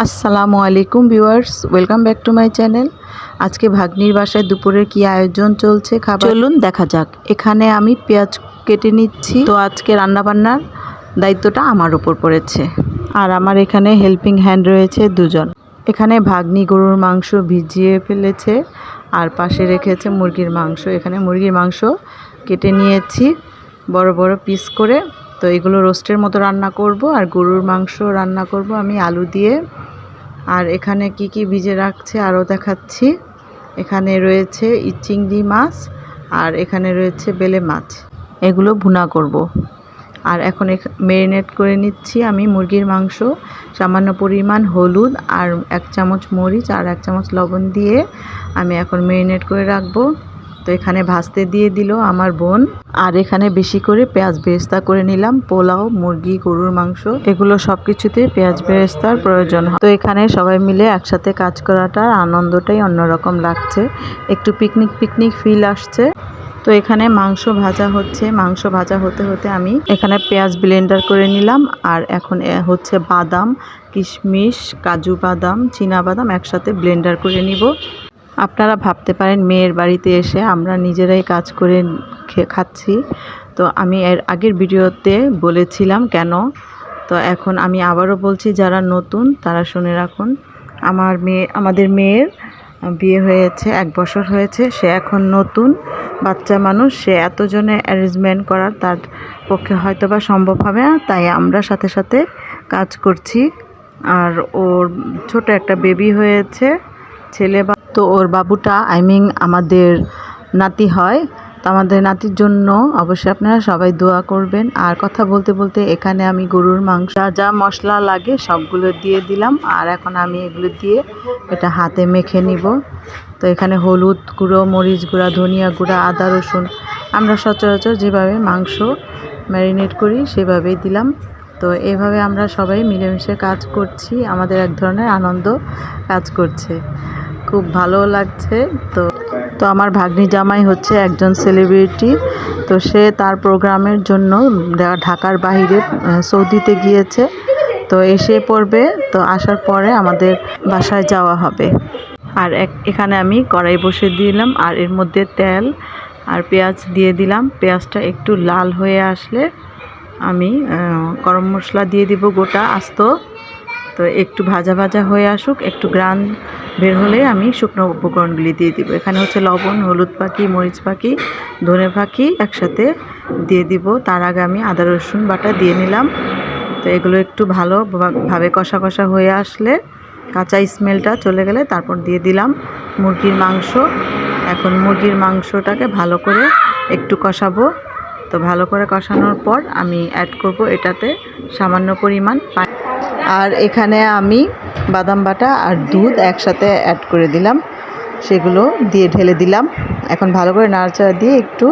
আসসালামু আলাইকুম viewers, welcome back to my channel. আজকে ভাগ্নির বাসায় দুপুরের কি আয়োজন চলছে খাবার চলুন দেখা যাক। এখানে আমি পেঁয়াজ কেটে নিচ্ছি। তো আজকে রান্নাবান্নার দায়িত্বটা আমার উপর পড়েছে, আর আমার এখানে হেল্পিং হ্যান্ড রয়েছে দুজন। এখানে ভাগ্নি গরুর মাংস ভিজিয়ে ফেলেছে আর পাশে রেখেছে মুরগির মাংস। এখানে মুরগির মাংস কেটে নিয়েছি বড় বড় পিস করে। তো এগুলো রোস্টের মতো রান্না করব, আর গরুর মাংস রান্না করব আমি আলু দিয়ে। আর এখানে কি কি ভিজে রাখছে আরও দেখাচ্ছি। এখানে রয়েছে চিংড়ি মাছ, আর এখানে রয়েছে বেলে মাছ, এগুলো ভুনা করব। আর এখন ম্যারিনেট করে নিচ্ছি আমি মুরগির মাংস। সামান্য পরিমাণ হলুদ আর 1 চামচ মরিচ আর 1 চামচ লবণ দিয়ে আমি এখন ম্যারিনেট করে রাখবো। তো এখানে ভাজতে দিয়ে দিল আমার বোন। আর এখানে বেশি করে পেঁয়াজ বেরেস্তা করে নিলাম। পোলাও, মুরগি, গরুর মাংস, এগুলো সব কিছুতে পেঁয়াজ বেরেস্তার প্রয়োজন হয়। তো এখানে সবাই মিলে একসাথে কাজ করাটার আনন্দটাই অন্যরকম লাগছে, একটু পিকনিক পিকনিক ফিল আসছে। তো এখানে মাংস ভাজা হচ্ছে। মাংস ভাজা হতে হতে আমি এখানে পেঁয়াজ ব্লেন্ডার করে নিলাম। আর এখন হচ্ছে বাদাম, কিশমিশ, কাজু বাদাম, চীনা বাদাম একসাথে ব্লেন্ডার করে নিব। আপনারা ভাবতে পারেন মেয়ের বাড়িতে এসে আমরা নিজেরাই কাজ করে খাচ্ছি। তো আমি এর আগের ভিডিওতে বলেছিলাম কেন। তো এখন আমি আবারও বলছি, যারা নতুন তারা শুনে রাখুন। আমাদের মেয়ের বিয়ে হয়েছে 1 বছর হয়েছে। সে এখন নতুন বাচ্চা মানুষ, সে এতজনে অ্যারেঞ্জমেন্ট করার তার পক্ষে হয়তো বা সম্ভব হবে না। তাই আমরা সাথে সাথে কাজ করছি। আর ওর ছোট একটা বেবি হয়েছে, ছেলে। তো ওর বাবুটা আমাদের নাতি হয়। তো আমাদের নাতির জন্য অবশ্যই আপনারা সবাই দোয়া করবেন। আর কথা বলতে বলতে এখানে আমি গরুর মাংস যা মশলা লাগে সবগুলো দিয়ে দিলাম। আর এখন আমি এগুলো দিয়ে এটা হাতে মেখে নিব। তো এখানে হলুদ গুঁড়ো, মরিচ গুঁড়া, ধনিয়া গুঁড়া, আদা রসুন আমরা সচরাচর যেভাবে মাংস ম্যারিনেট করি সেভাবেই দিলাম। তো এভাবে আমরা সবাই মিলেমিশে কাজ করছি। আমাদের এক ধরনের আনন্দ কাজ করছে, খুব ভালো লাগছে। তো আমার ভাগ্নি জামাই হচ্ছে একজন সেলিব্রিটি। তো সে তার প্রোগ্রামের জন্য ঢাকার বাইরে সৌদিতে গিয়েছে। তো এসে পড়বে, তো আসার পরে আমাদের বাসায় যাওয়া হবে। আর এখানে আমি কড়াই বসে দিলাম, আর এর মধ্যে তেল আর পেঁয়াজ দিয়ে দিলাম। পেঁয়াজটা একটু লাল হয়ে আসলে আমি গরম মশলা দিয়ে দিব গোটা আস্ত। তো একটু ভাজা ভাজা হয়ে আসুক, একটু গ্রান বের হলে আমি শুকনো উপকরণগুলি দিয়ে দিব। এখানে হচ্ছে লবণ, হলুদ পাখি, মরিচ পাখি, ধনে পাখি একসাথে দিয়ে দিব। তার আগে আমি আদা রসুন বাটা দিয়ে নিলাম। তো এগুলো একটু ভালোভাবে কষা কষা হয়ে আসলে, কাঁচা স্মেলটা চলে গেলে তারপর দিয়ে দিলাম মুরগির মাংস। এখন মুরগির মাংসটাকে ভালো করে একটু কষাবো। তো ভালো করে কষানোর পর আমি অ্যাড করব এটাতে সামান্য পরিমাণ পানি। আর এখানে আমি বাদাম বাটা আর দুধ একসাথে অ্যাড করে দিলাম, সেগুলো দিয়ে ঢেলে দিলাম। এখন ভালো করে নাড়াচাড়া দিয়ে একটু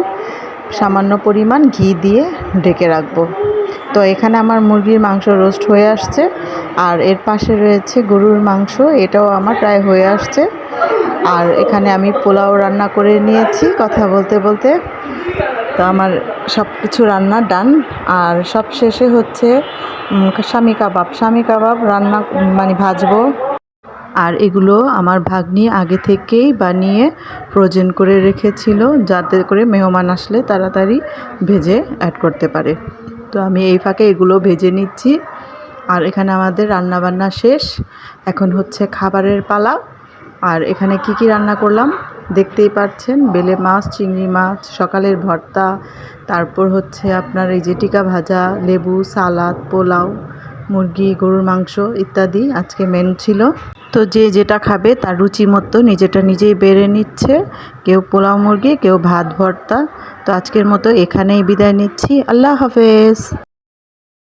সামান্য পরিমাণ ঘি দিয়ে ঢেকে রাখবো। তো এখানে আমার মুরগির মাংস রোস্ট হয়ে আসছে। আর এর পাশে রয়েছে গরুর মাংস, এটাও আমার প্রায় হয়ে আসছে। আর এখানে আমি পোলাও রান্না করে নিয়েছি কথা বলতে বলতে। তো আমার সব কিছু রান্না ডান। আর সব শেষে হচ্ছে স্বামী কাবাব রান্না ভাজবো। আর এগুলো আমার ভাগ্নি আগে থেকেই বানিয়ে ফ্রোজেন করে রেখেছিল, যাতে করে মেহমান আসলে তাড়াতাড়ি ভেজে অ্যাড করতে পারে। তো আমি এই ফাঁকে এগুলো ভেজে নিচ্ছি। আর এখানে আমাদের রান্নাবান্না শেষ, এখন হচ্ছে খাবারের পালা। আর এখানে কি কি রান্না করলাম দেখতেই পাচ্ছেন। বেলে মাছ, চিংড়ি মাছ, সকালের ভর্তা, তারপর হচ্ছে আপনার এই যে টিকা ভাজা, লেবু, সালাদ, পোলাও, মুরগি, গরুর মাংস ইত্যাদি আজকে মেনু ছিল। তো যে যেটা খাবে তার রুচি মতো নিজেই বেড়ে নিচ্ছে। কেউ পোলাও মুরগি, কেউ ভাত ভর্তা। তো আজকের মতো এখানেই বিদায় নিচ্ছি। আল্লাহ হাফেজ।